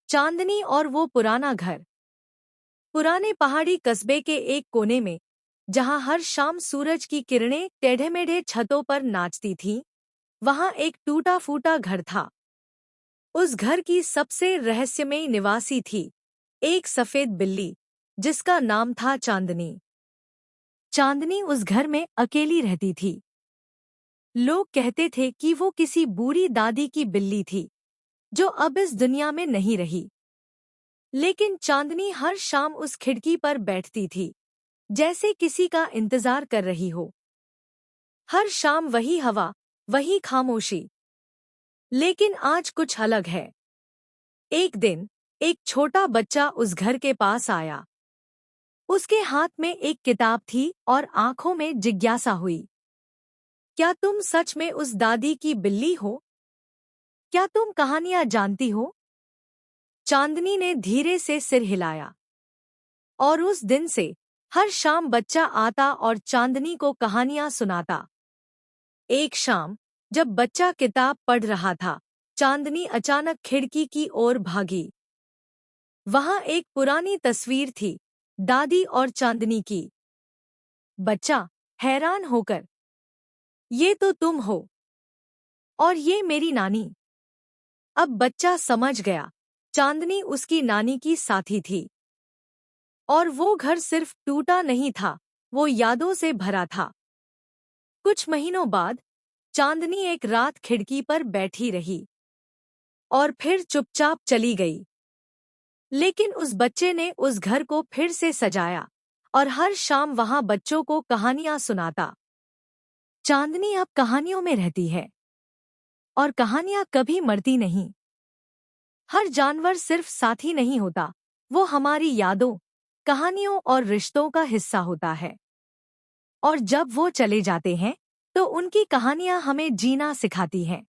चांदनी और वो पुराना घर। पुराने पहाड़ी कस्बे के एक कोने में, जहां हर शाम सूरज की किरणें टेढ़े-मेढ़े छतों पर नाचती थीं, वहां एक टूटा-फूटा घर था। उस घर की सबसे रहस्यमयी निवासी थी एक सफेद बिल्ली, जिसका नाम था चांदनी। चांदनी उस घर में अकेली रहती थी। लोग कहते थे कि वो किसी बूढ़ी दादी की बिल्ली थी, जो अब इस दुनिया में नहीं रही। लेकिन चांदनी हर शाम उस खिड़की पर बैठती थी, जैसे किसी का इंतजार कर रही हो। हर शाम वही हवा, वही खामोशी। लेकिन आज कुछ अलग है। एक दिन एक छोटा बच्चा उस घर के पास आया। उसके हाथ में एक किताब थी और आंखों में जिज्ञासा हुई। क्या तुम सच में उस दादी की बिल्ली हो? क्या तुम कहानियां जानती हो? चांदनी ने धीरे से सिर हिलाया। और उस दिन से हर शाम बच्चा आता और चांदनी को कहानियां सुनाता। एक शाम, जब बच्चा किताब पढ़ रहा था, चांदनी अचानक खिड़की की ओर भागी। वहां एक पुरानी तस्वीर थी, दादी और चांदनी की। बच्चा हैरान होकर, ये तो तुम हो। और ये मेरी नानी। अब बच्चा समझ गया, चांदनी उसकी नानी की साथी थी। और वो घर सिर्फ टूटा नहीं था, वो यादों से भरा था। कुछ महीनों बाद चांदनी एक रात खिड़की पर बैठी रही और फिर चुपचाप चली गई। लेकिन उस बच्चे ने उस घर को फिर से सजाया और हर शाम वहां बच्चों को कहानियां सुनाता। चांदनी अब कहानियों में रहती है और कहानियां कभी मरती नहीं। हर जानवर सिर्फ साथी नहीं होता, वो हमारी यादों, कहानियों और रिश्तों का हिस्सा होता है। और जब वो चले जाते हैं, तो उनकी कहानियां हमें जीना सिखाती हैं।